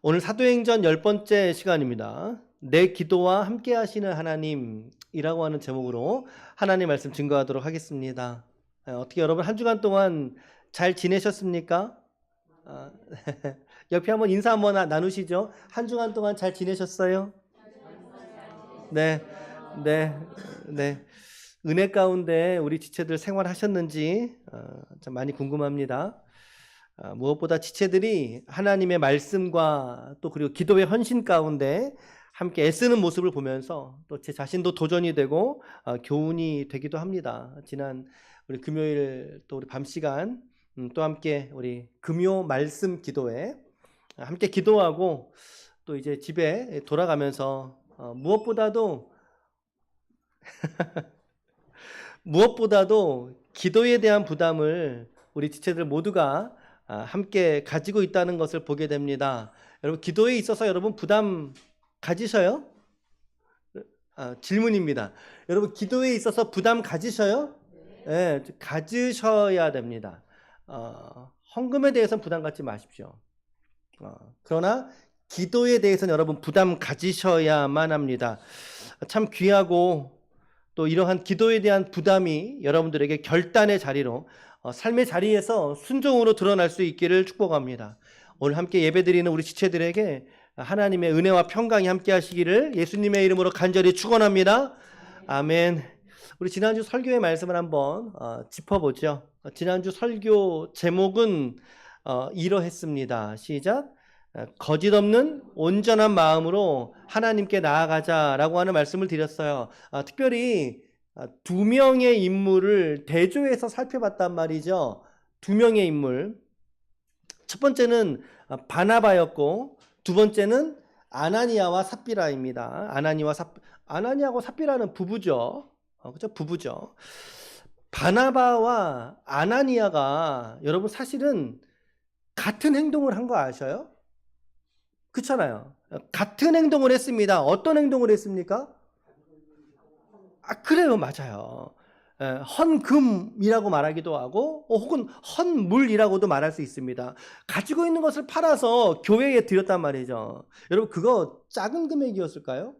오늘 사도행전 10번째 시간입니다. 내 기도와 함께 하시는 하나님이라고 하는 제목으로 하나님 말씀 증거하도록 하겠습니다. 어떻게 여러분 한 주간 동안 잘 지내셨습니까? 옆에 한번 인사 한번 나누시죠. 한 주간 동안 잘 지내셨어요? 네, 네, 네. 은혜 가운데 우리 지체들 생활하셨는지 참 많이 궁금합니다. 무엇보다 지체들이 하나님의 말씀과 또 그리고 기도의 헌신 가운데 함께 애쓰는 모습을 보면서 또 제 자신도 도전이 되고 교훈이 되기도 합니다. 지난 우리 금요일 또 우리 밤 시간 또 함께 우리 금요 말씀 기도회 함께 기도하고 또 이제 집에 돌아가면서 무엇보다도 기도에 대한 부담을 우리 지체들 모두가 함께 가지고 있다는 것을 보게 됩니다. 여러분 기도에 있어서 여러분 부담 가지셔요? 질문입니다. 여러분 기도에 있어서 부담 가지셔요? 네, 가지셔야 됩니다. 헌금에 대해서는 부담 갖지 마십시오. 그러나 기도에 대해서는 여러분 부담 가지셔야만 합니다. 참 귀하고 또 이러한 기도에 대한 부담이 여러분들에게 결단의 자리로 삶의 자리에서 순종으로 드러날 수 있기를 축복합니다. 오늘 함께 예배드리는 우리 지체들에게 하나님의 은혜와 평강이 함께 하시기를 예수님의 이름으로 간절히 축원합니다. 아멘. 우리 지난주 설교의 말씀을 한번 짚어보죠. 지난주 설교 제목은 이러했습니다. 시작. 거짓 없는 온전한 마음으로 하나님께 나아가자라고 하는 말씀을 드렸어요. 특별히 두 명의 인물을 대조해서 살펴봤단 말이죠. 두 명의 인물. 첫 번째는 바나바였고 두 번째는 아나니아와 삽비라입니다. 아나니아하고 삽비라는 부부죠. 그렇죠? 부부죠. 바나바와 아나니아가 여러분 사실은 같은 행동을 한 거 아셔요? 그렇잖아요. 같은 행동을 했습니다. 어떤 행동을 했습니까? 그래요. 맞아요. 헌금이라고 말하기도 하고 혹은 헌물이라고도 말할 수 있습니다. 가지고 있는 것을 팔아서 교회에 드렸단 말이죠. 여러분 그거 작은 금액이었을까요?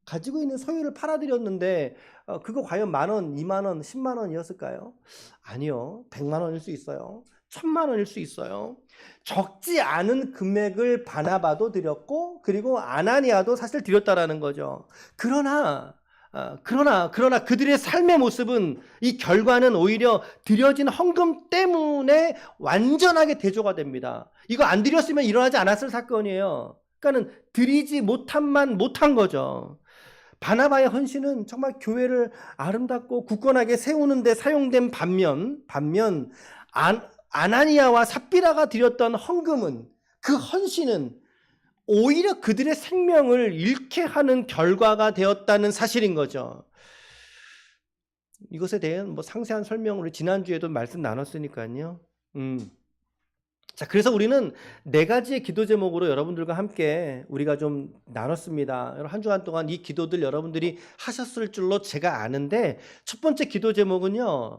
가지고 있는 소유를 팔아드렸는데 그거 과연 10,000원, 20,000원, 10만 원이었을까요? 아니요. 100만 원일 수 있어요. 1,000만 원일 수 있어요. 적지 않은 금액을 바나바도 드렸고 그리고 아나니아도 사실 드렸다라는 거죠. 그러나 그들의 삶의 모습은 이 결과는 오히려 드려진 헌금 때문에 완전하게 대조가 됩니다. 이거 안 드렸으면 일어나지 않았을 사건이에요. 그러니까는 드리지 못한 거죠. 바나바의 헌신은 정말 교회를 아름답고 굳건하게 세우는 데 사용된 반면 아나니아와 삽비라가 드렸던 헌금은 그 헌신은 오히려 그들의 생명을 잃게 하는 결과가 되었다는 사실인 거죠. 이것에 대한 상세한 설명을 지난주에도 말씀 나눴으니까요. 자, 그래서 우리는 4가지의 기도 제목으로 여러분들과 함께 우리가 좀 나눴습니다. 한 주간 동안 이 기도들 여러분들이 하셨을 줄로 제가 아는데 첫 번째 기도 제목은요.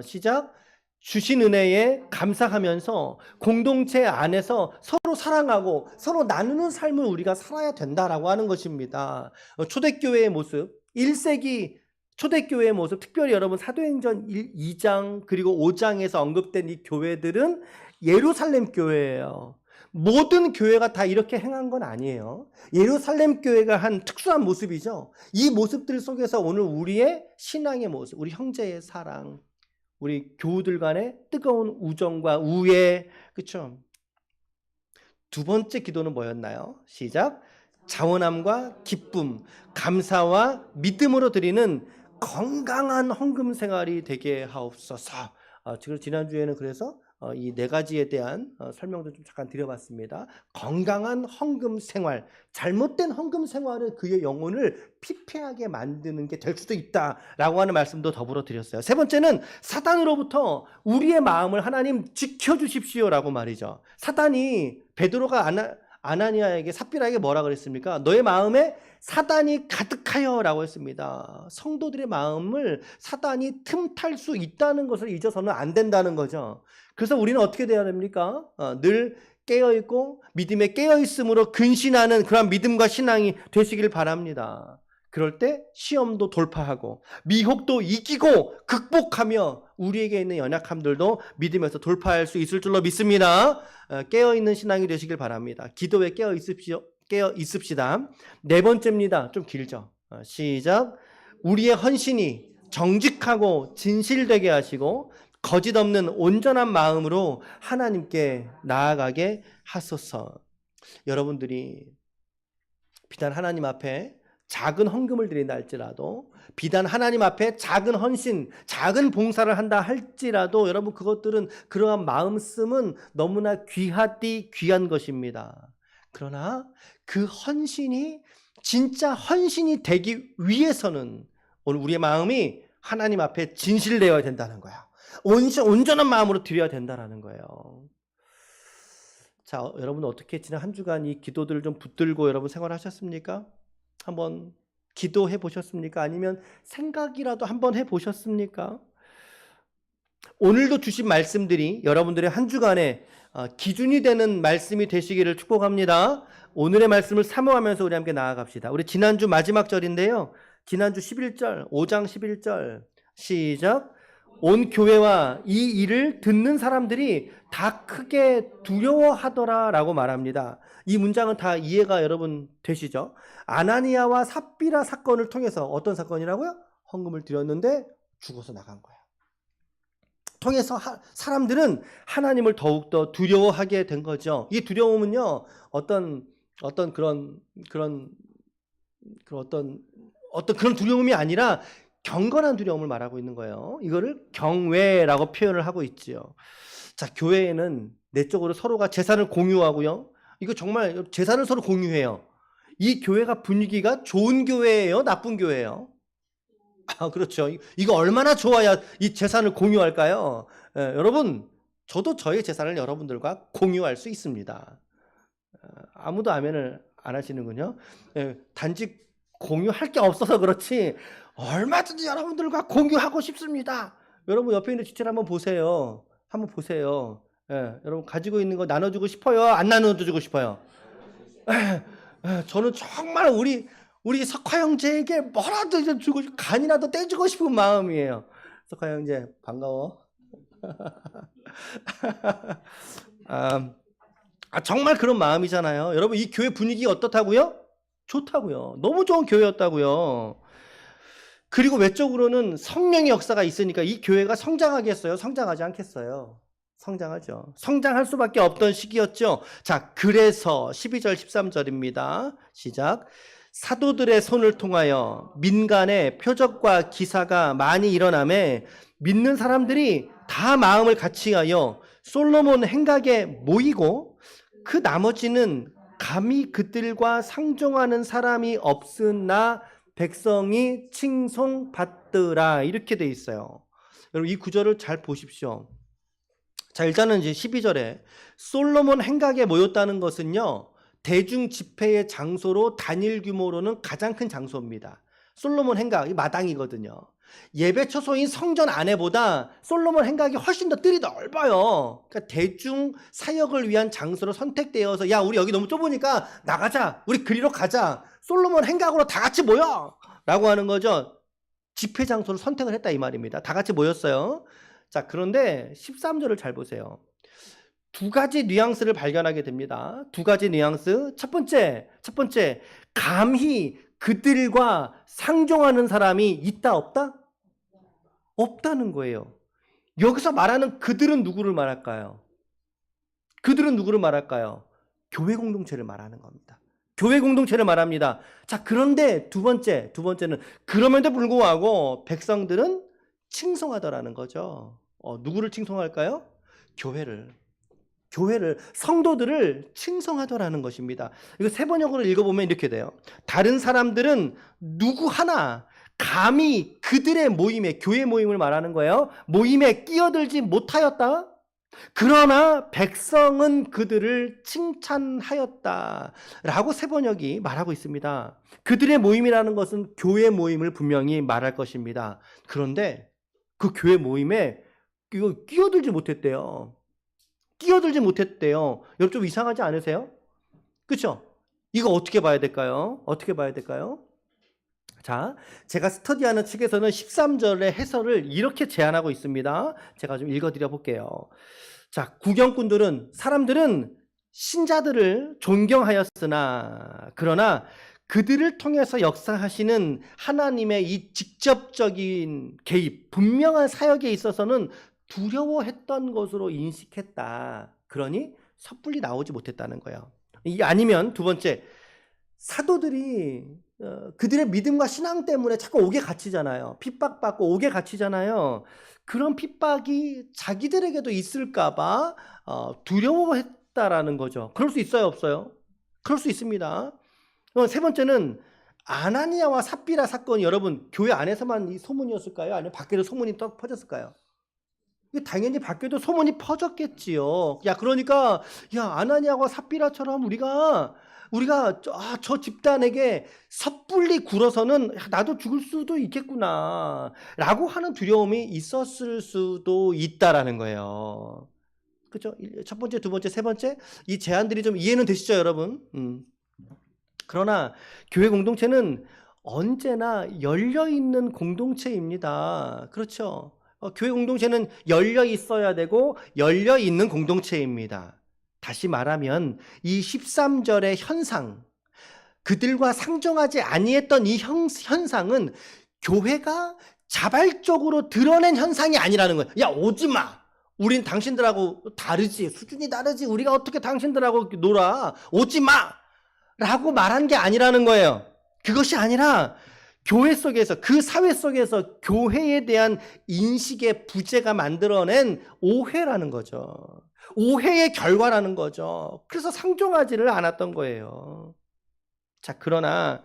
시작. 주신 은혜에 감사하면서 공동체 안에서 서로 사랑하고 서로 나누는 삶을 우리가 살아야 된다라고 하는 것입니다. 초대교회의 모습, 1세기 초대교회의 모습, 특별히 여러분 사도행전 2장 그리고 5장에서 언급된 이 교회들은 예루살렘 교회예요. 모든 교회가 다 이렇게 행한 건 아니에요. 예루살렘 교회가 한 특수한 모습이죠. 이 모습들 속에서 오늘 우리의 신앙의 모습, 우리 형제의 사랑, 우리 교우들 간의 뜨거운 우정과 우애, 그렇죠? 두 번째 기도는 뭐였나요? 시작. 자원함과 기쁨, 감사와 믿음으로 드리는 건강한 헌금 생활이 되게 하옵소서. 지난주에는 그래서 이 4가지에 대한 설명도 좀 잠깐 드려봤습니다. 건강한 헌금 생활, 잘못된 헌금 생활은 그의 영혼을 피폐하게 만드는 게 될 수도 있다라고 하는 말씀도 더불어 드렸어요. 세 번째는 사단으로부터 우리의 마음을 하나님 지켜주십시오라고 말이죠. 사단이 베드로가 아나니아에게 삽비라에게 뭐라 그랬습니까? 너의 마음에 사단이 가득하여라고 했습니다. 성도들의 마음을 사단이 틈탈 수 있다는 것을 잊어서는 안 된다는 거죠. 그래서 우리는 어떻게 돼야 됩니까? 늘 깨어있고 믿음에 깨어있음으로 근신하는 그런 믿음과 신앙이 되시길 바랍니다. 그럴 때 시험도 돌파하고 미혹도 이기고 극복하며 우리에게 있는 연약함들도 믿음에서 돌파할 수 있을 줄로 믿습니다. 깨어있는 신앙이 되시길 바랍니다. 기도에 깨어 있읍시다. 네 번째입니다. 좀 길죠. 시작. 우리의 헌신이 정직하고 진실되게 하시고 거짓 없는 온전한 마음으로 하나님께 나아가게 하소서. 여러분들이 비단 하나님 앞에 작은 헌금을 드린다 할지라도, 비단 하나님 앞에 작은 헌신, 작은 봉사를 한다 할지라도 여러분 그것들은, 그러한 마음씀은 너무나 귀하디 귀한 것입니다. 그러나 그 헌신이 진짜 헌신이 되기 위해서는 오늘 우리의 마음이 하나님 앞에 진실되어야 된다는 거야. 온전한 마음으로 드려야 된다는 거예요. 자, 여러분 어떻게 지난 한 주간 이 기도들을 좀 붙들고 여러분 생활하셨습니까? 한번 기도해 보셨습니까? 아니면 생각이라도 한번 해 보셨습니까? 오늘도 주신 말씀들이 여러분들의 한 주간에 기준이 되는 말씀이 되시기를 축복합니다. 오늘의 말씀을 사모하면서 우리 함께 나아갑시다. 우리 지난주 마지막 절인데요. 지난주 11절, 5장 11절 시작. 온 교회와 이 일을 듣는 사람들이 다 크게 두려워하더라 라고 말합니다. 이 문장은 다 이해가 여러분 되시죠? 아나니아와 삽비라 사건을 통해서, 어떤 사건이라고요? 헌금을 드렸는데 죽어서 나간 거예요. 통해서 사람들은 하나님을 더욱더 두려워하게 된 거죠. 이 두려움은요, 어떤 그런 두려움이 아니라 경건한 두려움을 말하고 있는 거예요. 이거를 경외라고 표현을 하고 있지요. 자, 교회에는 내적으로 서로가 재산을 공유하고요. 이거 정말 재산을 서로 공유해요. 이 교회가 분위기가 좋은 교회예요? 나쁜 교회예요? 그렇죠. 이거 얼마나 좋아야 이 재산을 공유할까요? 여러분, 저도 저의 재산을 여러분들과 공유할 수 있습니다. 아무도 아멘을 안 하시는군요. 단지 공유할 게 없어서 그렇지 얼마든지 여러분들과 공유하고 싶습니다. 여러분 옆에 있는 지체를 한번 보세요. 한번 보세요. 여러분 가지고 있는 거 나눠주고 싶어요? 안 나눠주고 싶어요? 저는 정말 우리 석화 형제에게 뭐라도 좀 주고, 간이라도 떼주고 싶은 마음이에요. 석화 형제 반가워. 정말 그런 마음이잖아요. 여러분 이 교회 분위기 어떻다고요? 좋다고요. 너무 좋은 교회였다고요. 그리고 외적으로는 성령의 역사가 있으니까 이 교회가 성장하겠어요? 성장하지 않겠어요? 성장하죠. 성장할 수밖에 없던 시기였죠. 자, 그래서 12절 13절입니다. 시작. 사도들의 손을 통하여 민간의 표적과 기사가 많이 일어나매 믿는 사람들이 다 마음을 같이하여 솔로몬 행각에 모이고 그 나머지는 감히 그들과 상종하는 사람이 없으나 백성이 칭송받더라. 이렇게 돼 있어요. 여러분 이 구절을 잘 보십시오. 자, 일단은 이제 12절에 솔로몬 행각에 모였다는 것은요, 대중 집회의 장소로 단일 규모로는 가장 큰 장소입니다. 솔로몬 행각, 이 마당이거든요. 예배 처소인 성전 안에보다 솔로몬 행각이 훨씬 더 뜰이 넓어요. 그러니까 대중 사역을 위한 장소로 선택되어서, 야, 우리 여기 너무 좁으니까 나가자. 우리 그리로 가자. 솔로몬 행각으로 다 같이 모여! 라고 하는 거죠. 집회 장소를 선택을 했다 이 말입니다. 다 같이 모였어요. 자, 그런데 13절을 잘 보세요. 두 가지 뉘앙스를 발견하게 됩니다. 두 가지 뉘앙스. 첫 번째, 감히 그들과 상종하는 사람이 있다, 없다? 없다는 거예요. 여기서 말하는 그들은 누구를 말할까요? 교회 공동체를 말하는 겁니다. 교회 공동체를 말합니다. 자, 그런데 두 번째는 그럼에도 불구하고 백성들은 칭송하더라는 거죠. 누구를 칭송할까요? 교회를, 성도들을 칭송하더라는 것입니다. 이거 세 번역으로 읽어보면 이렇게 돼요. 다른 사람들은 누구 하나 감히 그들의 모임에, 교회 모임을 말하는 거예요, 모임에 끼어들지 못하였다. 그러나 백성은 그들을 칭찬하였다 라고 세 번역이 말하고 있습니다. 그들의 모임이라는 것은 교회 모임을 분명히 말할 것입니다. 그런데 그 교회 모임에 끼어들지 못했대요. 끼어들지 못했대요. 여러분 좀 이상하지 않으세요? 그렇죠? 이거 어떻게 봐야 될까요? 어떻게 봐야 될까요? 자, 제가 스터디하는 책에서는 13절의 해설을 이렇게 제안하고 있습니다. 제가 좀 읽어드려 볼게요. 자, 사람들은 신자들을 존경하였으나 그러나 그들을 통해서 역사하시는 하나님의 이 직접적인 개입, 분명한 사역에 있어서는 두려워했던 것으로 인식했다. 그러니 섣불리 나오지 못했다는 거예요. 이게 아니면 두 번째, 사도들이 그들의 믿음과 신앙 때문에 자꾸 옥에 갇히잖아요. 핍박받고 옥에 갇히잖아요. 그런 핍박이 자기들에게도 있을까봐 두려워했다라는 거죠. 그럴 수 있어요, 없어요? 그럴 수 있습니다. 세 번째는 아나니아와 삽비라 사건이 여러분 교회 안에서만 이 소문이었을까요? 아니면 밖에도 소문이 또 퍼졌을까요? 당연히 밖에도 소문이 퍼졌겠지요. 야, 그러니까 아나니아와 삽비라처럼 우리가 저 집단에게 섣불리 굴어서는 나도 죽을 수도 있겠구나 라고 하는 두려움이 있었을 수도 있다라는 거예요. 그렇죠? 첫 번째, 두 번째, 세 번째 이 제안들이 좀 이해는 되시죠, 여러분? 그러나 교회 공동체는 언제나 열려있는 공동체입니다. 그렇죠? 교회 공동체는 열려 있어야 되고 열려 있는 공동체입니다. 다시 말하면 이 13절의 현상, 그들과 상종하지 아니했던 이 현상은 교회가 자발적으로 드러낸 현상이 아니라는 거예요. 야, 오지 마. 우린 당신들하고 다르지. 수준이 다르지. 우리가 어떻게 당신들하고 놀아. 오지 마. 라고 말한 게 아니라는 거예요. 그것이 아니라 교회 속에서, 그 사회 속에서 교회에 대한 인식의 부재가 만들어낸 오해라는 거죠. 오해의 결과라는 거죠. 그래서 상종하지를 않았던 거예요. 자, 그러나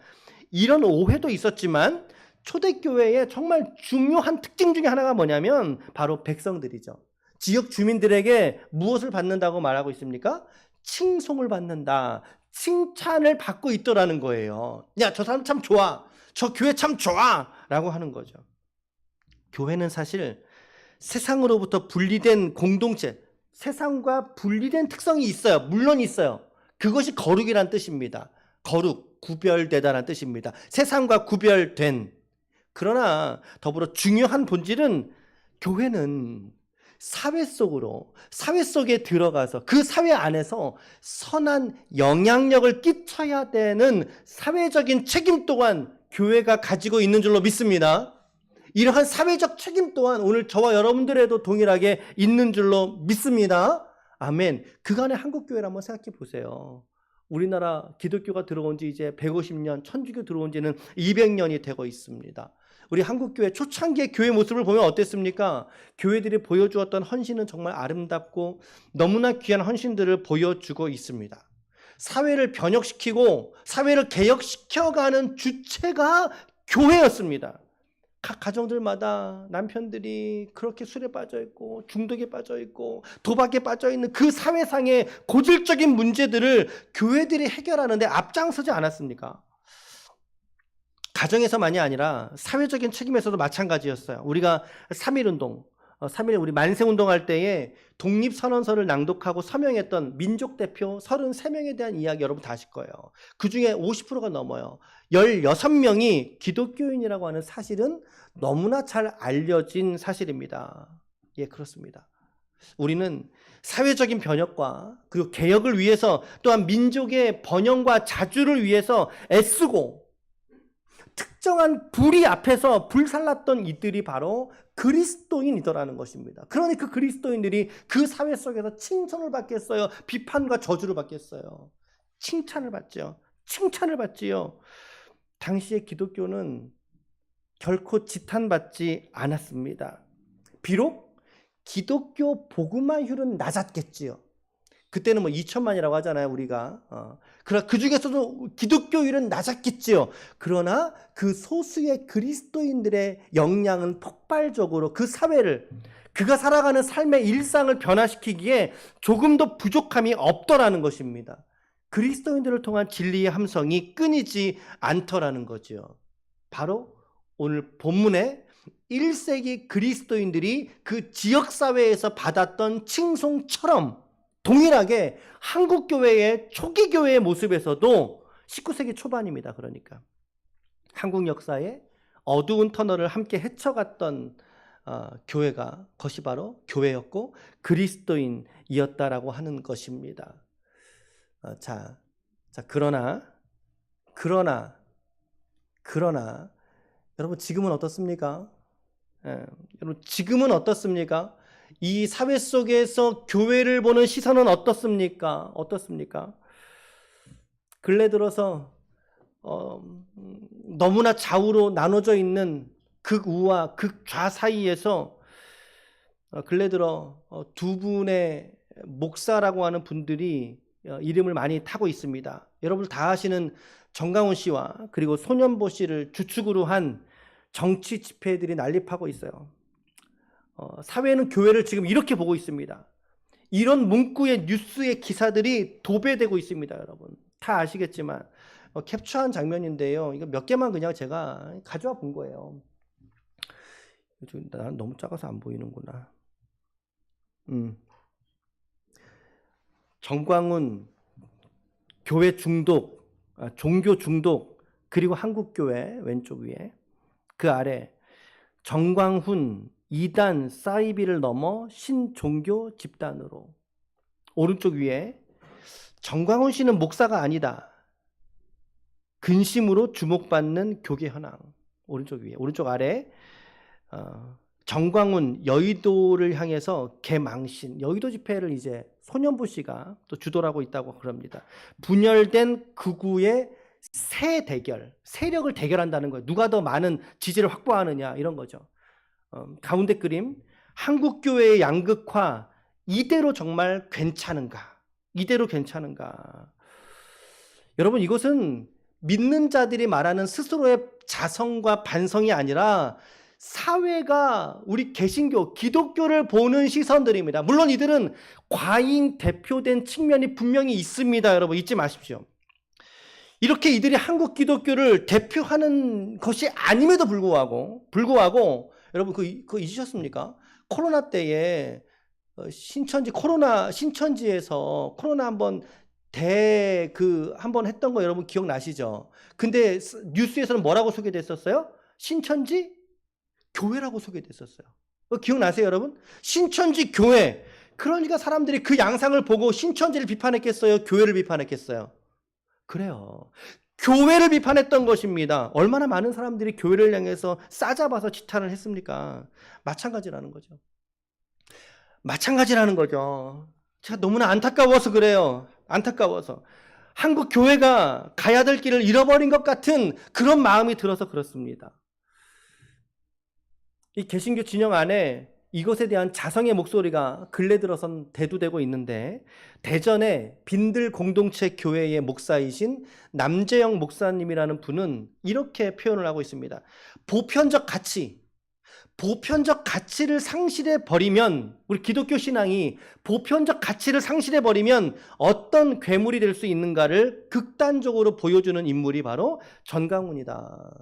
이런 오해도 있었지만 초대교회의 정말 중요한 특징 중에 하나가 뭐냐면 바로 백성들이죠. 지역 주민들에게 무엇을 받는다고 말하고 있습니까? 칭송을 받는다. 칭찬을 받고 있더라는 거예요. 야, 저 사람 참 좋아. 저 교회 참 좋아. 라고 하는 거죠. 교회는 사실 세상으로부터 분리된 공동체, 세상과 분리된 특성이 있어요. 물론 있어요. 그것이 거룩이란 뜻입니다. 거룩, 구별되다라는 뜻입니다. 세상과 구별된. 그러나 더불어 중요한 본질은 교회는 사회 속에 들어가서 그 사회 안에서 선한 영향력을 끼쳐야 되는 사회적인 책임 또한 교회가 가지고 있는 줄로 믿습니다. 이러한 사회적 책임 또한 오늘 저와 여러분들에도 동일하게 있는 줄로 믿습니다. 아멘. 그간의 한국교회를 한번 생각해 보세요. 우리나라 기독교가 들어온 지 이제 150년, 천주교 들어온 지는 200년이 되고 있습니다. 우리 한국교회 초창기의 교회 모습을 보면 어땠습니까? 교회들이 보여주었던 헌신은 정말 아름답고 너무나 귀한 헌신들을 보여주고 있습니다. 사회를 변혁시키고 사회를 개혁시켜가는 주체가 교회였습니다. 각 가정들마다 남편들이 그렇게 술에 빠져있고 중독에 빠져있고 도박에 빠져있는 그 사회상의 고질적인 문제들을 교회들이 해결하는데 앞장서지 않았습니까? 가정에서만이 아니라 사회적인 책임에서도 마찬가지였어요. 우리가 3.1운동, 3.1 우리 만세운동할 때에 독립선언서를 낭독하고 서명했던 민족대표 33명에 대한 이야기 여러분 다 아실 거예요. 그 중에 50%가 넘어요. 16명이 기독교인이라고 하는 사실은 너무나 잘 알려진 사실입니다. 예, 그렇습니다. 우리는 사회적인 변혁과 그리고 개혁을 위해서 또한 민족의 번영과 자주를 위해서 애쓰고 특정한 불의 앞에서 불살랐던 이들이 바로 그리스도인이더라는 것입니다. 그러니 그 그리스도인들이 그 사회 속에서 칭찬을 받겠어요? 비판과 저주를 받겠어요? 칭찬을 받죠. 칭찬을 받지요. 당시의 기독교는 결코 지탄받지 않았습니다. 비록 기독교 복음화율은 낮았겠지요. 그때는 2천만이라고 하잖아요, 우리가. 그러나 그 중에서도 기독교율은 낮았겠지요. 그러나 그 소수의 그리스도인들의 역량은 폭발적으로 그 사회를, 그가 살아가는 삶의 일상을 변화시키기에 조금도 부족함이 없더라는 것입니다. 그리스도인들을 통한 진리의 함성이 끊이지 않더라는 거죠. 바로 오늘 본문에 1세기 그리스도인들이 그 지역사회에서 받았던 칭송처럼 동일하게 한국 교회의 초기 교회의 모습에서도 19세기 초반입니다. 그러니까 한국 역사의 어두운 터널을 함께 헤쳐갔던 교회가 그것이 바로 교회였고 그리스도인이었다라고 하는 것입니다. 자, 그러나 여러분 지금은 어떻습니까? 여러분 지금은 어떻습니까? 이 사회 속에서 교회를 보는 시선은 어떻습니까? 근래 들어서 너무나 좌우로 나눠져 있는 극우와 극좌 사이에서 근래 들어 두 분의 목사라고 하는 분들이 이름을 많이 타고 있습니다. 여러분 다 아시는 정강훈 씨와 그리고 손연보 씨를 주축으로 한 정치 집회들이 난립하고 있어요. 사회는 교회를 지금 이렇게 보고 있습니다. 이런 문구의 뉴스의 기사들이 도배되고 있습니다. 여러분 다 아시겠지만 캡처한 장면인데요. 이거 몇 개만 그냥 제가 가져와 본 거예요. 나는 너무 작아서 안 보이는구나. 정광훈 교회 중독, 종교 중독, 그리고 한국교회 왼쪽 위에 그 아래 정광훈 이단 사이비를 넘어 신종교 집단으로, 오른쪽 위에 정광훈 씨는 목사가 아니다, 근심으로 주목받는 교계 현황, 오른쪽 위에, 오른쪽 아래 정광훈 여의도를 향해서 개망신, 여의도 집회를 이제 손연보 씨가 또 주도를 하고 있다고 그럽니다. 분열된 극우의 새 대결, 세력을 대결한다는 거예요. 누가 더 많은 지지를 확보하느냐 이런 거죠. 가운데 그림, 한국교회의 양극화 이대로 정말 괜찮은가? 이대로 괜찮은가? 여러분 이것은 믿는 자들이 말하는 스스로의 자성과 반성이 아니라 사회가 우리 개신교, 기독교를 보는 시선들입니다. 물론 이들은 과잉 대표된 측면이 분명히 있습니다. 여러분 잊지 마십시오. 이렇게 이들이 한국 기독교를 대표하는 것이 아님에도 불구하고 여러분 그거 잊으셨습니까? 코로나 때에 신천지에서 코로나 한번 한번 했던 거 여러분 기억나시죠? 근데 뉴스에서는 뭐라고 소개됐었어요? 신천지 교회라고 소개됐었어요. 기억나세요, 여러분? 신천지 교회. 그러니까 사람들이 그 양상을 보고 신천지를 비판했겠어요? 교회를 비판했겠어요? 그래요. 교회를 비판했던 것입니다. 얼마나 많은 사람들이 교회를 향해서 싸잡아서 지탄을 했습니까? 마찬가지라는 거죠. 제가 너무나 안타까워서 그래요. 안타까워서. 한국 교회가 가야 될 길을 잃어버린 것 같은 그런 마음이 들어서 그렇습니다. 이 개신교 진영 안에 이것에 대한 자성의 목소리가 근래 들어선 대두되고 있는데, 대전의 빈들 공동체 교회의 목사이신 남재영 목사님이라는 분은 이렇게 표현을 하고 있습니다. 보편적 가치를 상실해 버리면, 우리 기독교 신앙이 보편적 가치를 상실해 버리면 어떤 괴물이 될 수 있는가를 극단적으로 보여주는 인물이 바로 전강훈이다.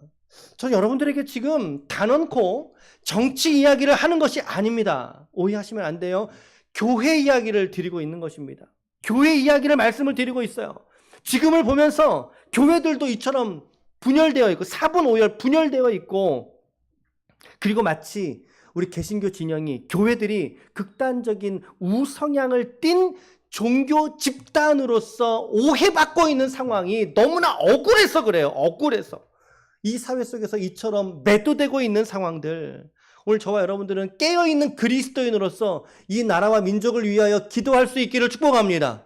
저는 여러분들에게 지금 단언코 정치 이야기를 하는 것이 아닙니다. 오해하시면 안 돼요. 교회 이야기를 드리고 있는 것입니다. 교회 이야기를 말씀을 드리고 있어요. 지금을 보면서 교회들도 이처럼 분열되어 있고, 사분오열 분열되어 있고, 그리고 마치 우리 개신교 진영이, 교회들이 극단적인 우성향을 띤 종교 집단으로서 오해받고 있는 상황이 너무나 억울해서 그래요. 억울해서. 이 사회 속에서 이처럼 매도되고 있는 상황들, 오늘 저와 여러분들은 깨어있는 그리스도인으로서 이 나라와 민족을 위하여 기도할 수 있기를 축복합니다.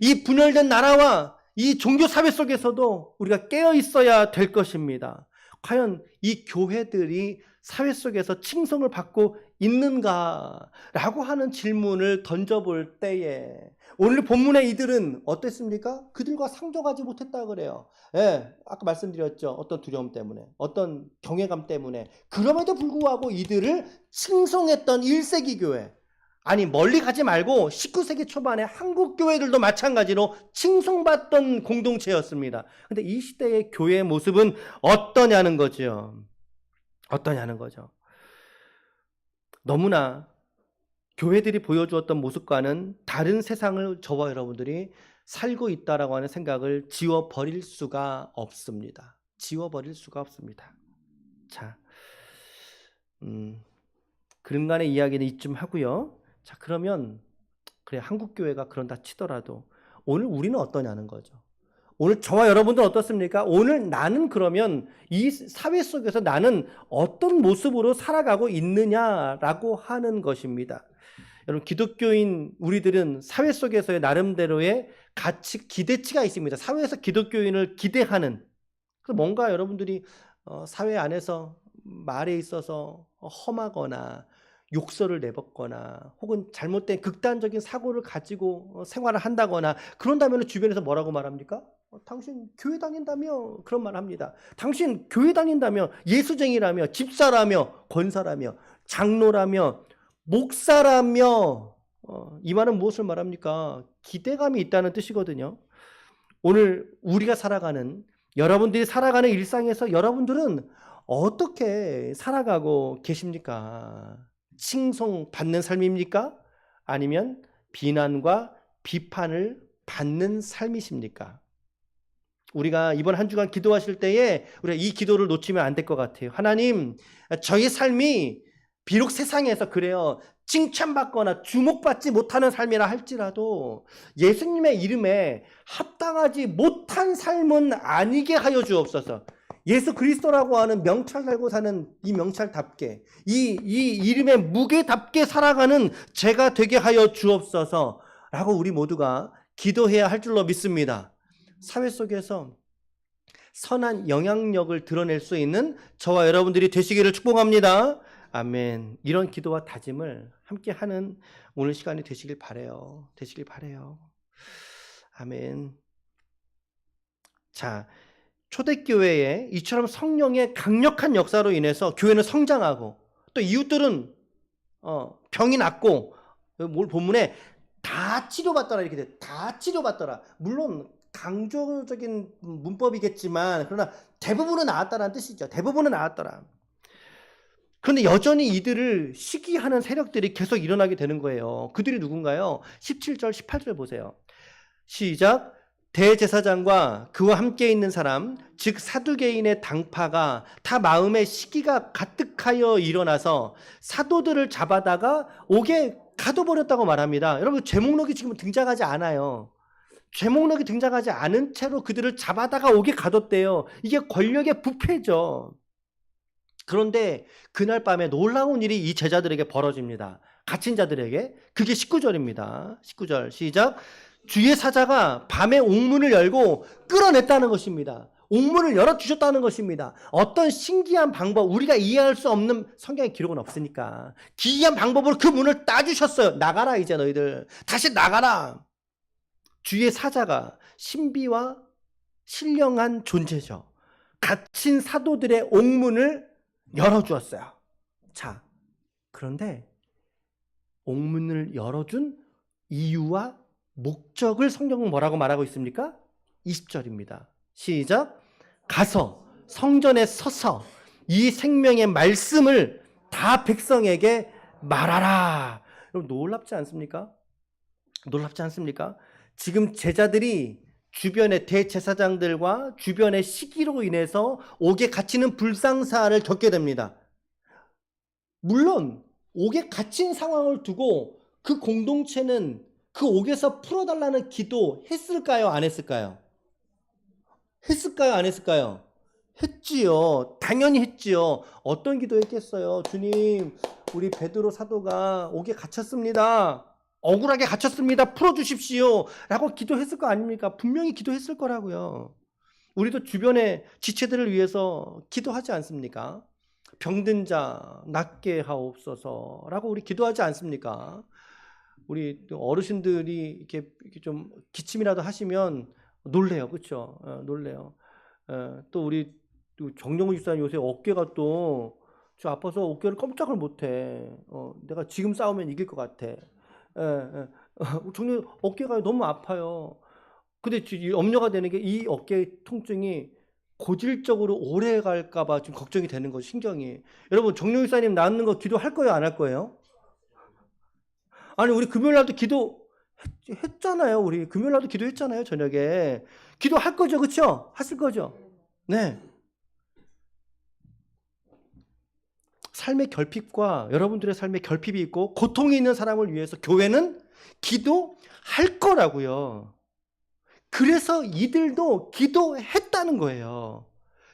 이 분열된 나라와 이 종교 사회 속에서도 우리가 깨어있어야 될 것입니다. 과연 이 교회들이 사회 속에서 칭송을 받고 있는가라고 하는 질문을 던져볼 때에, 오늘 본문의 이들은 어땠습니까? 그들과 상종하지 못했다 그래요. 예, 아까 말씀드렸죠. 어떤 두려움 때문에, 어떤 경외감 때문에. 그럼에도 불구하고 이들을 칭송했던 1세기 교회. 아니, 멀리 가지 말고 19세기 초반에 한국 교회들도 마찬가지로 칭송받던 공동체였습니다. 근데 이 시대의 교회의 모습은 어떠냐는 거죠. 너무나 교회들이 보여주었던 모습과는 다른 세상을 저와 여러분들이 살고 있다라고 하는 생각을 지워버릴 수가 없습니다. 지워버릴 수가 없습니다. 자, 그런간의 이야기는 이쯤 하고요. 자, 그러면 그래, 한국교회가 그런다 치더라도 오늘 우리는 어떠냐는 거죠. 오늘 저와 여러분들 어떻습니까? 오늘 나는 그러면 이 사회 속에서 나는 어떤 모습으로 살아가고 있느냐라고 하는 것입니다. 여러분, 기독교인 우리들은 사회 속에서의 나름대로의 가치, 기대치가 있습니다. 사회에서 기독교인을 기대하는, 뭔가 여러분들이 사회 안에서 말에 있어서 험하거나 욕설을 내뱉거나 혹은 잘못된 극단적인 사고를 가지고 생활을 한다거나 그런다면 주변에서 뭐라고 말합니까? 당신 교회 다닌다며? 그런 말 합니다. 당신 교회 다닌다며? 예수쟁이라며? 집사라며? 권사라며? 장로라며? 목사라며? 이 말은 무엇을 말합니까? 기대감이 있다는 뜻이거든요. 오늘 우리가 살아가는, 여러분들이 살아가는 일상에서 여러분들은 어떻게 살아가고 계십니까? 칭송받는 삶입니까? 아니면 비난과 비판을 받는 삶이십니까? 우리가 이번 한 주간 기도하실 때에 우리가 이 기도를 놓치면 안 될 것 같아요. 하나님, 저희 삶이 비록 세상에서 그래요, 칭찬받거나 주목받지 못하는 삶이라 할지라도 예수님의 이름에 합당하지 못한 삶은 아니게 하여 주옵소서. 예수 그리스도라고 하는 명찰 달고 사는 이 명찰답게, 이 이름의 무게답게 살아가는 제가 되게 하여 주옵소서 라고 우리 모두가 기도해야 할 줄로 믿습니다. 사회 속에서 선한 영향력을 드러낼 수 있는 저와 여러분들이 되시기를 축복합니다. 아멘. 이런 기도와 다짐을 함께 하는 오늘 시간이 되시길 바라요. 되시길 바라요. 아멘. 자, 초대교회에 이처럼 성령의 강력한 역사로 인해서 교회는 성장하고 또 이웃들은 병이 낫고, 뭘 본문에 다 치료받더라 이렇게 돼. 다 치료받더라. 물론 강조적인 문법이겠지만 그러나 대부분은 나았다라는 뜻이죠. 대부분은 나았더라. 그런데 여전히 이들을 시기하는 세력들이 계속 일어나게 되는 거예요. 그들이 누군가요? 17절 18절 보세요. 시작. 대제사장과 그와 함께 있는 사람, 즉 사두개인의 당파가 다 마음에 시기가 가득하여 일어나서 사도들을 잡아다가 옥에 가둬버렸다고 말합니다. 여러분, 죄목록이 지금 등장하지 않아요. 죄목록이 등장하지 않은 채로 그들을 잡아다가 옥에 가뒀대요. 이게 권력의 부패죠. 그런데 그날 밤에 놀라운 일이 이 제자들에게 벌어집니다. 갇힌 자들에게. 그게 19절입니다. 19절 시작. 주의 사자가 밤에 옥문을 열고 끌어냈다는 것입니다. 옥문을 열어주셨다는 것입니다. 어떤 신기한 방법, 우리가 이해할 수 없는, 성경에 기록은 없으니까 기이한 방법으로 그 문을 따주셨어요. 나가라 이제 너희들. 다시 나가라. 주의 사자가 신비와 신령한 존재죠. 갇힌 사도들의 옥문을 열어주었어요. 자, 그런데 옥문을 열어준 이유와 목적을 성경은 뭐라고 말하고 있습니까? 20절입니다. 시작. 가서 성전에 서서 이 생명의 말씀을 다 백성에게 말하라. 여러분, 놀랍지 않습니까? 놀랍지 않습니까? 지금 제자들이 주변의 대제사장들과 주변의 시기로 인해서 옥에 갇히는 불상사를 겪게 됩니다. 물론 옥에 갇힌 상황을 두고 그 공동체는 그 옥에서 풀어달라는 기도 했을까요? 안 했을까요? 했을까요? 안 했을까요? 했지요. 당연히 했지요. 어떤 기도 했겠어요? 주님, 우리 베드로 사도가 옥에 갇혔습니다. 억울하게 갇혔습니다. 풀어주십시오. 라고 기도했을 거 아닙니까? 분명히 기도했을 거라고요. 우리도 주변의 지체들을 위해서 기도하지 않습니까? 병든 자 낫게 하옵소서 라고 우리 기도하지 않습니까? 우리 어르신들이 이렇게 좀 기침이라도 하시면 놀래요. 그렇죠? 놀래요. 또 우리 정영우 집사님 요새 어깨가 또 저 아파서 어깨를 꼼짝을 못해. 내가 지금 싸우면 이길 것 같아. 정말 어깨가 너무 아파요. 근데 염려가 되는 게 이 어깨 통증이 고질적으로 오래 갈까봐 지금 걱정이 되는 거죠. 신경이. 여러분, 정용 집사님 낫는 거 기도할 거예요? 안 할 거예요? 아니 우리 금요일 날도 기도했잖아요. 우리 금요일 날도 기도했잖아요. 저녁에 기도할 거죠, 그렇죠? 하실 거죠? 네. 삶의 결핍과 여러분들의 삶의 결핍이 있고 고통이 있는 사람을 위해서 교회는 기도할 거라고요. 그래서 이들도 기도했다는 거예요.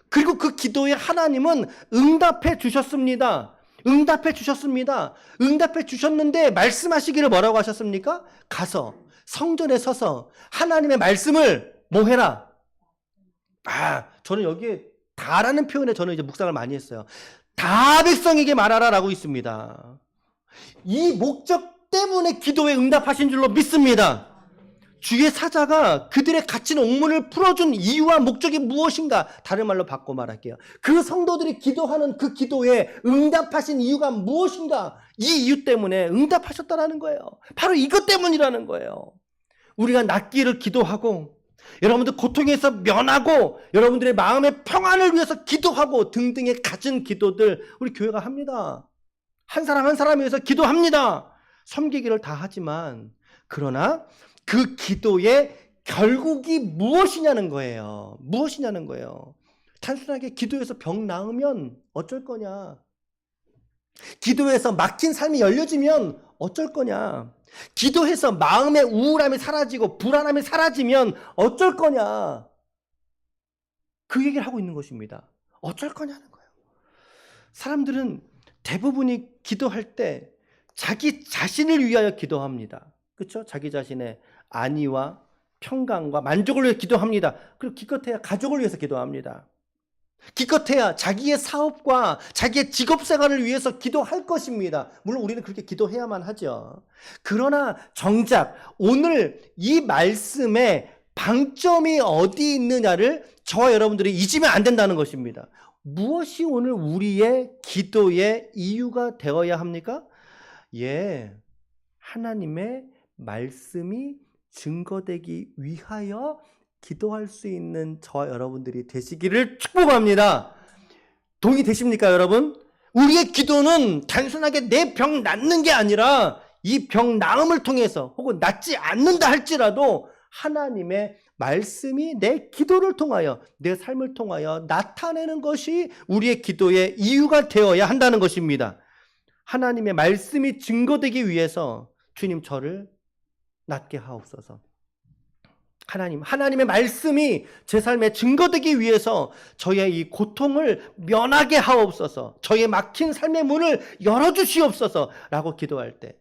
그리고 그 기도에 하나님은 응답해 주셨습니다. 응답해 주셨습니다. 응답해 주셨는데 말씀하시기를 뭐라고 하셨습니까? 가서 성전에 서서 하나님의 말씀을 뭐 해라? 저는 여기에 다라는 표현에 저는 이제 묵상을 많이 했어요. 다 백성에게 말하라라고 있습니다. 이 목적 때문에 기도에 응답하신 줄로 믿습니다. 주의 사자가 그들의 갇힌 옥문을 풀어준 이유와 목적이 무엇인가? 다른 말로 바꿔 말할게요. 그 성도들이 기도하는 그 기도에 응답하신 이유가 무엇인가? 이 이유 때문에 응답하셨다라는 거예요. 바로 이것 때문이라는 거예요. 우리가 낫기를 기도하고 여러분들 고통에서 면하고 여러분들의 마음의 평안을 위해서 기도하고 등등의 갖은 기도들 우리 교회가 합니다. 한 사람 한 사람을 위해서 기도합니다. 섬기기를 다 하지만 그러나 그 기도의 결국이 무엇이냐는 거예요. 무엇이냐는 거예요. 단순하게 기도해서 병 나으면 어쩔 거냐. 기도해서 막힌 삶이 열려지면 어쩔 거냐. 기도해서 마음의 우울함이 사라지고 불안함이 사라지면 어쩔 거냐. 그 얘기를 하고 있는 것입니다. 어쩔 거냐는 거예요. 사람들은 대부분이 기도할 때 자기 자신을 위하여 기도합니다. 그렇죠? 자기 자신의 안위와 평강과 만족을 위해 기도합니다. 그리고 기껏해야 가족을 위해서 기도합니다. 기껏해야 자기의 사업과 자기의 직업생활을 위해서 기도할 것입니다. 물론 우리는 그렇게 기도해야만 하죠. 그러나 정작 오늘 이 말씀에 방점이 어디 있느냐를 저와 여러분들이 잊으면 안 된다는 것입니다. 무엇이 오늘 우리의 기도의 이유가 되어야 합니까? 하나님의 말씀이 증거되기 위하여 기도할 수 있는 저와 여러분들이 되시기를 축복합니다. 동의되십니까, 여러분? 우리의 기도는 단순하게 내 병 낫는 게 아니라 이 병 나음을 통해서 혹은 낫지 않는다 할지라도 하나님의 말씀이 내 기도를 통하여 내 삶을 통하여 나타내는 것이 우리의 기도의 이유가 되어야 한다는 것입니다. 하나님의 말씀이 증거되기 위해서 주님 저를 낫게 하옵소서. 하나님의 말씀이 제 삶에 증거되기 위해서 저의 이 고통을 면하게 하옵소서. 저의 막힌 삶의 문을 열어주시옵소서 라고 기도할 때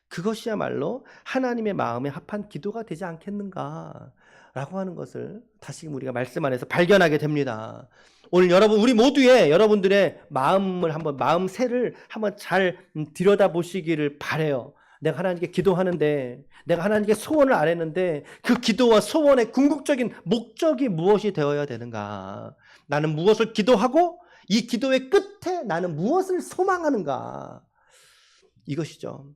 그것이야말로 하나님의 마음에 합한 기도가 되지 않겠는가 라고 하는 것을 다시 우리가 말씀 안에서 발견하게 됩니다. 오늘 우리 모두의 여러분들의 마음새를 한번 잘 들여다보시기를 바라요. 내가 하나님께 기도하는데 내가 하나님께 소원을 아뢰는데 그 기도와 소원의 궁극적인 목적이 무엇이 되어야 되는가? 나는 무엇을 기도하고 이 기도의 끝에 나는 무엇을 소망하는가? 이것이죠.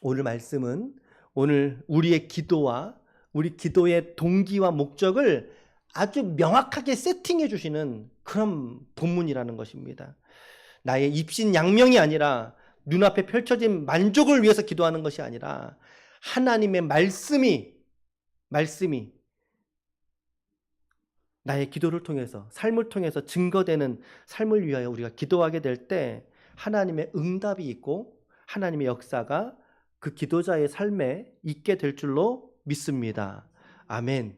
오늘 말씀은 오늘 우리의 기도와 우리 기도의 동기와 목적을 아주 명확하게 세팅해 주시는 그런 본문이라는 것입니다. 나의 입신양명이 아니라 눈앞에 펼쳐진 만족을 위해서 기도하는 것이 아니라 하나님의 말씀이 나의 기도를 통해서 삶을 통해서 증거되는 삶을 위하여 우리가 기도하게 될 때 하나님의 응답이 있고 하나님의 역사가 그 기도자의 삶에 있게 될 줄로 믿습니다. 아멘.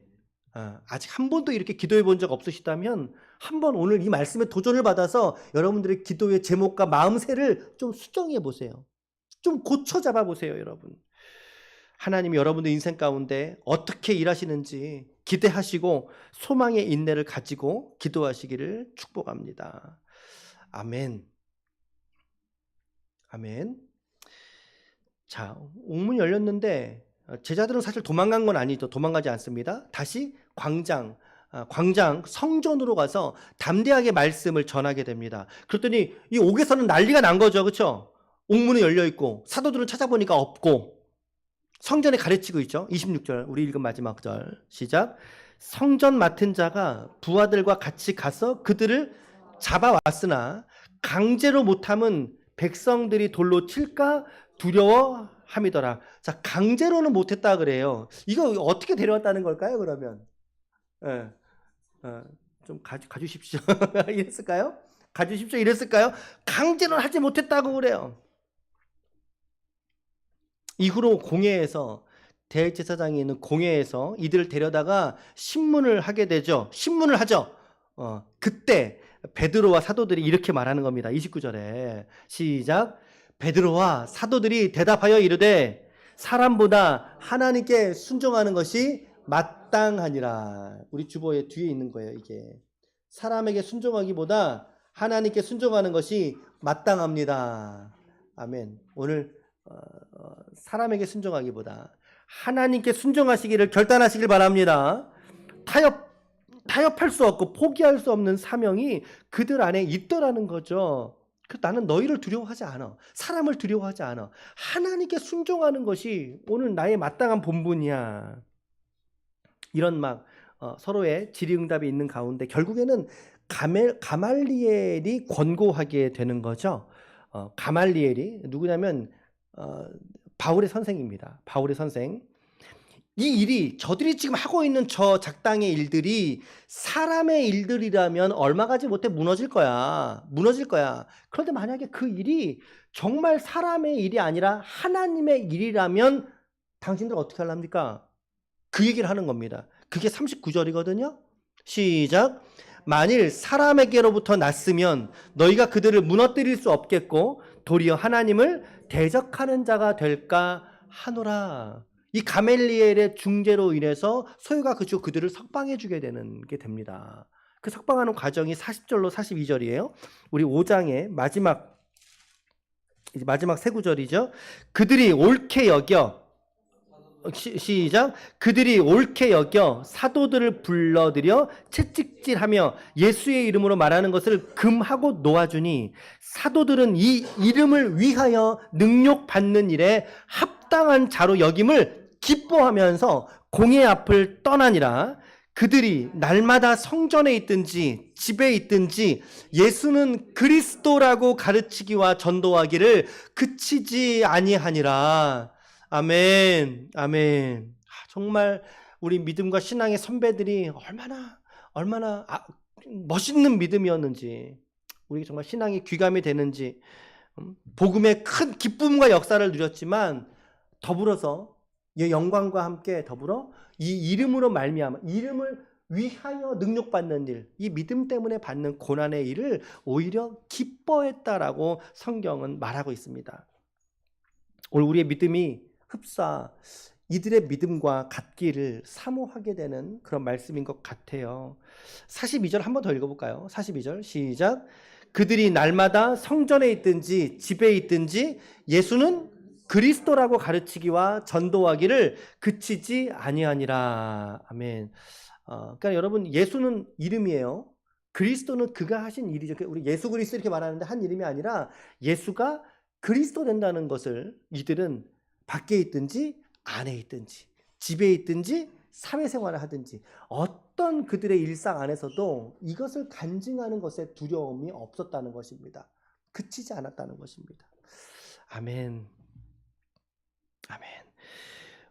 아직 한 번도 이렇게 기도해 본 적 없으시다면 한번 오늘 이 말씀에 도전을 받아서 여러분들의 기도의 제목과 마음새를 좀 수정해 보세요. 좀 고쳐 잡아 보세요, 여러분. 하나님이 여러분의 인생 가운데 어떻게 일하시는지 기대하시고 소망의 인내를 가지고 기도하시기를 축복합니다. 아멘. 아멘. 자, 옥문이 열렸는데 제자들은 사실 도망간 건 아니죠. 도망가지 않습니다. 다시 광장 성전으로 가서 담대하게 말씀을 전하게 됩니다. 그랬더니 이 옥에서는 난리가 난 거죠. 그렇죠? 옥문이 열려 있고 사도들은 찾아보니까 없고 성전에 가르치고 있죠. 26절 우리 읽은 마지막 절 시작. 성전 맡은 자가 부하들과 같이 가서 그들을 잡아왔으나 강제로 못함은 백성들이 돌로 칠까 두려워 함이더라. 자, 강제로는 못했다 그래요. 이거 어떻게 데려왔다는 걸까요, 그러면? 예, 좀 가주십시오. 이랬을까요? 가주십시오. 이랬을까요? 강제로는 하지 못했다고 그래요. 이후로 공회에서, 대제사장이 있는 공회에서 이들을 데려다가 신문을 하게 되죠. 신문을 하죠. 그때 베드로와 사도들이 이렇게 말하는 겁니다. 29절에 시작. 베드로와 사도들이 대답하여 이르되 사람보다 하나님께 순종하는 것이 마땅하니라. 우리 주보의 뒤에 있는 거예요. 이게 사람에게 순종하기보다 하나님께 순종하는 것이 마땅합니다. 아멘. 오늘 사람에게 순종하기보다 하나님께 순종하시기를 결단하시길 바랍니다. 타협할 수 없고 포기할 수 없는 사명이 그들 안에 있더라는 거죠. 나는 너희를 두려워하지 않아. 사람을 두려워하지 않아. 하나님께 순종하는 것이 오늘 나의 마땅한 본분이야. 이런 서로의 질의응답이 있는 가운데 결국에는 가말리엘이 권고하게 되는 거죠. 가말리엘이 누구냐면 바울의 선생입니다. 바울의 선생. 이 일이 저들이 지금 하고 있는 저 작당의 일들이 사람의 일들이라면 얼마 가지 못해 무너질 거야. 그런데 만약에 그 일이 정말 사람의 일이 아니라 하나님의 일이라면 당신들 어떻게 하랍니까? 그 얘기를 하는 겁니다. 그게 39절이거든요. 시작. 만일 사람에게로부터 났으면 너희가 그들을 무너뜨릴 수 없겠고 도리어 하나님을 대적하는 자가 될까 하노라. 이 가멜리엘의 중재로 인해서 소유가 그들을 석방해 주게 되는 게 됩니다. 그 석방하는 과정이 40절로 42절이에요. 우리 5장의 마지막 세 구절이죠. 그들이 옳게 여겨 시작. 그들이 옳게 여겨 사도들을 불러들여 채찍질하며 예수의 이름으로 말하는 것을 금하고 놓아주니 사도들은 이 이름을 위하여 능욕받는 일에 합당한 자로 여김을 기뻐하면서 공회 앞을 떠나니라. 그들이 날마다 성전에 있든지 집에 있든지 예수는 그리스도라고 가르치기와 전도하기를 그치지 아니하니라. 아멘. 정말 우리 믿음과 신앙의 선배들이 얼마나 멋있는 믿음이었는지, 우리 정말 신앙이 귀감이 되는지, 복음의 큰 기쁨과 역사를 누렸지만 더불어서 이 영광과 함께 더불어 이 이름으로 말미암아 이름을 위하여 능력받는 일, 이 믿음 때문에 받는 고난의 일을 오히려 기뻐했다라고 성경은 말하고 있습니다. 오늘 우리의 믿음이 흡사 이들의 믿음과 같기를 사모하게 되는 그런 말씀인 것 같아요. 42절 한 번 더 읽어볼까요? 42절 시작. 그들이 날마다 성전에 있든지 집에 있든지 예수는 그리스도라고 가르치기와 전도하기를 그치지 아니하니라. 아멘. 그러니까 여러분, 예수는 이름이에요. 그리스도는 그가 하신 일이죠. 우리 예수 그리스도 이렇게 말하는데 한 이름이 아니라 예수가 그리스도 된다는 것을 이들은 밖에 있든지 안에 있든지 집에 있든지 사회생활을 하든지 어떤 그들의 일상 안에서도 이것을 간증하는 것에 두려움이 없었다는 것입니다. 그치지 않았다는 것입니다. 아멘.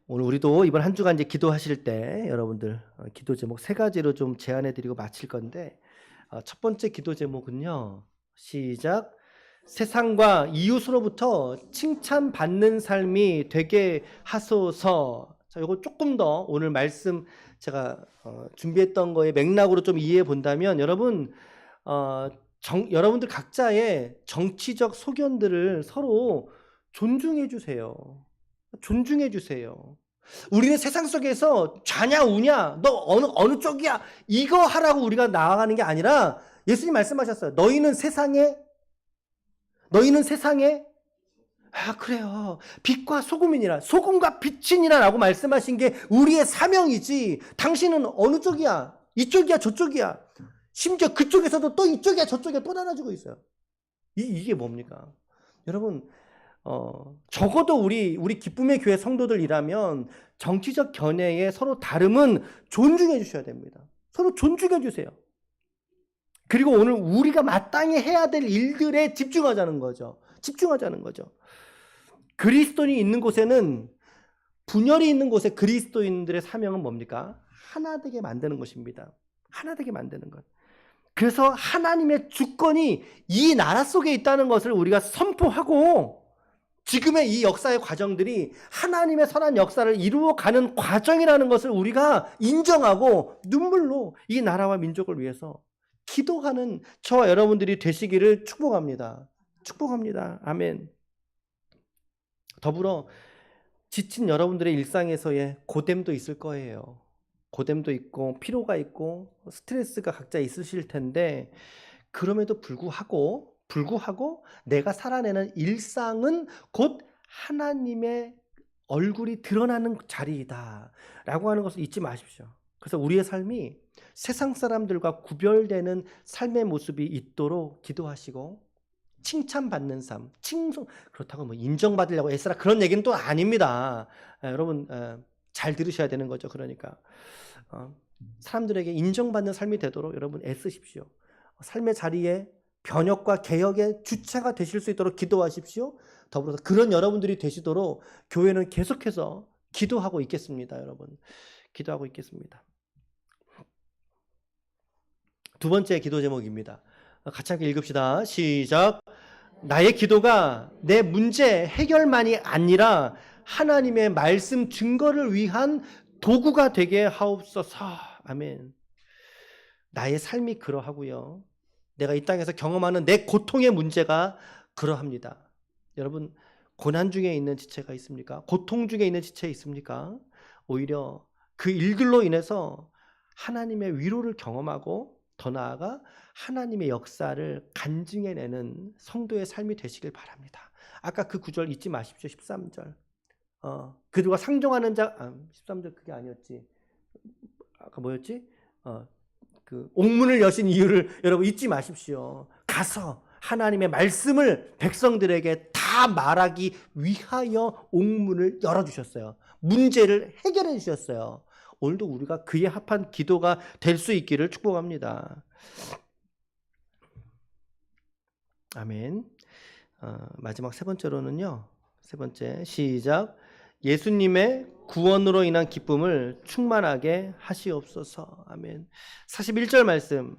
오늘 우리도 이번 한 주간 이제 기도하실 때 여러분들 기도 제목 3가지로 좀 제안해 드리고 마칠 건데, 첫 번째 기도 제목은요. 시작. 세상과 이웃으로부터 칭찬받는 삶이 되게 하소서. 자, 이거 조금 더 오늘 말씀 제가 준비했던 거에 맥락으로 좀 이해해 본다면, 여러분 여러분들 각자의 정치적 소견들을 서로 존중해 주세요. 우리는 세상 속에서 좌냐 우냐, 너 어느 쪽이야, 이거 하라고 우리가 나아가는 게 아니라 예수님 말씀하셨어요. 너희는 세상에 그래요, 빛과 소금이니라, 소금과 빛이니라 라고 말씀하신 게 우리의 사명이지, 당신은 어느 쪽이야, 이쪽이야 저쪽이야, 심지어 그쪽에서도 또 이쪽이야 저쪽이야 또 나눠주고 있어요. 이게 뭡니까? 여러분, 적어도 우리 기쁨의 교회 성도들이라면 정치적 견해의 서로 다름은 존중해 주셔야 됩니다. 서로 존중해 주세요. 그리고 오늘 우리가 마땅히 해야 될 일들에 집중하자는 거죠. 그리스도인이 있는 곳에는, 분열이 있는 곳에 그리스도인들의 사명은 뭡니까? 하나 되게 만드는 것입니다. 하나 되게 만드는 것. 그래서 하나님의 주권이 이 나라 속에 있다는 것을 우리가 선포하고, 지금의 이 역사의 과정들이 하나님의 선한 역사를 이루어가는 과정이라는 것을 우리가 인정하고 눈물로 이 나라와 민족을 위해서 기도하는 저와 여러분들이 되시기를 축복합니다. 축복합니다. 아멘. 더불어 지친 여러분들의 일상에서의 고됨도 있을 거예요. 고됨도 있고 피로가 있고 스트레스가 각자 있으실 텐데, 그럼에도 불구하고 내가 살아내는 일상은 곧 하나님의 얼굴이 드러나는 자리이다 라고 하는 것을 잊지 마십시오. 그래서 우리의 삶이 세상 사람들과 구별되는 삶의 모습이 있도록 기도하시고, 칭찬받는 삶, 그렇다고 뭐 인정받으려고 애쓰라 그런 얘기는 또 아닙니다. 여러분 잘 들으셔야 되는 거죠. 그러니까 사람들에게 인정받는 삶이 되도록 여러분 애쓰십시오. 삶의 자리에 변혁과 개혁의 주체가 되실 수 있도록 기도하십시오. 더불어서 그런 여러분들이 되시도록 교회는 계속해서 기도하고 있겠습니다. 여러분 기도하고 있겠습니다. 두 번째 기도 제목입니다. 같이 함께 읽읍시다. 시작. 나의 기도가 내 문제 해결만이 아니라 하나님의 말씀 증거를 위한 도구가 되게 하옵소서. 아멘. 나의 삶이 그러하고요. 내가 이 땅에서 경험하는 내 고통의 문제가 그러합니다. 여러분 고난 중에 있는 지체가 있습니까? 고통 중에 있는 지체 있습니까? 오히려 그 일들로 인해서 하나님의 위로를 경험하고 더 나아가 하나님의 역사를 간증해내는 성도의 삶이 되시길 바랍니다. 아까 그 구절 잊지 마십시오. 13절. 그들과 상종하는 자, 13절 그게 아니었지. 아까 뭐였지? 그 옥문을 여신 이유를 여러분 잊지 마십시오. 가서 하나님의 말씀을 백성들에게 다 말하기 위하여 옥문을 열어주셨어요. 문제를 해결해 주셨어요. 오늘도 우리가 그에 합한 기도가 될 수 있기를 축복합니다. 아멘. 마지막 세 번째로는요. 세 번째 시작. 예수님의 구원으로 인한 기쁨을 충만하게 하시옵소서. 아멘. 41절 말씀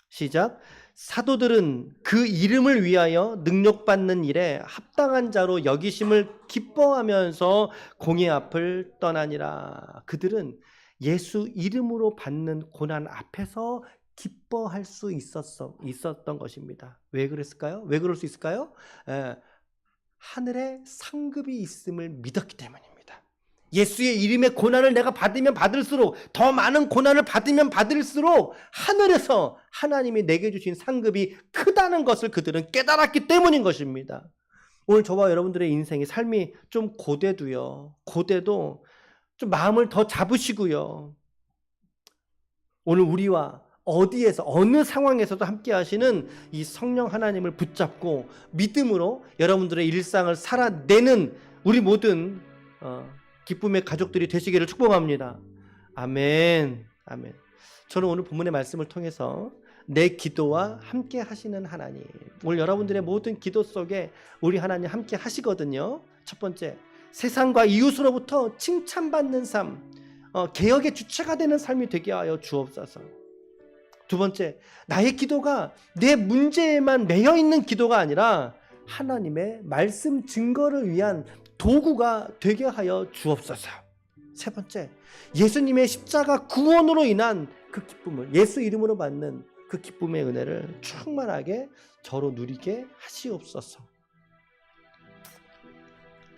시작. 사도들은 그 이름을 위하여 능력받는 일에 합당한 자로 여기심을 기뻐하면서 공의 앞을 떠나니라. 그들은 예수 이름으로 받는 고난 앞에서 기뻐할 수 있었던 것입니다. 왜 그랬을까요? 왜 그럴 수 있을까요? 하늘에 상급이 있음을 믿었기 때문입니다. 예수의 이름의 고난을 내가 받으면 받을수록, 더 많은 고난을 받으면 받을수록 하늘에서 하나님이 내게 주신 상급이 크다는 것을 그들은 깨달았기 때문인 것입니다. 오늘 저와 여러분들의 인생이, 삶이 좀 고대도 좀 마음을 더 잡으시고요. 오늘 우리와 어디에서 어느 상황에서도 함께 하시는 이 성령 하나님을 붙잡고 믿음으로 여러분들의 일상을 살아내는 우리 모든 기쁨의 가족들이 되시기를 축복합니다. 아멘. 아멘. 저는 오늘 본문의 말씀을 통해서 내 기도와 함께 하시는 하나님, 오늘 여러분들의 모든 기도 속에 우리 하나님 함께 하시거든요. 첫 번째, 세상과 이웃으로부터 칭찬받는 삶, 개혁의 주체가 되는 삶이 되게 하여 주옵소서. 두 번째, 나의 기도가 내 문제에만 매여 있는 기도가 아니라 하나님의 말씀 증거를 위한 도구가 되게 하여 주옵소서. 세 번째, 예수님의 십자가 구원으로 인한 그 기쁨을, 예수 이름으로 받는 그 기쁨의 은혜를 충만하게 저로 누리게 하시옵소서.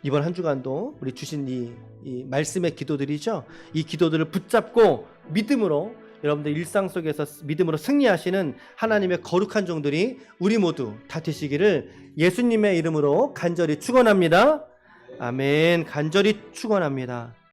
이번 한 주간도 우리 주신 이 말씀의 기도들이죠. 이 기도들을 붙잡고 믿음으로 여러분들 일상 속에서 믿음으로 승리하시는 하나님의 거룩한 종들이 우리 모두 다 되시기를 예수님의 이름으로 간절히 축원합니다. 아멘. 간절히 축원합니다.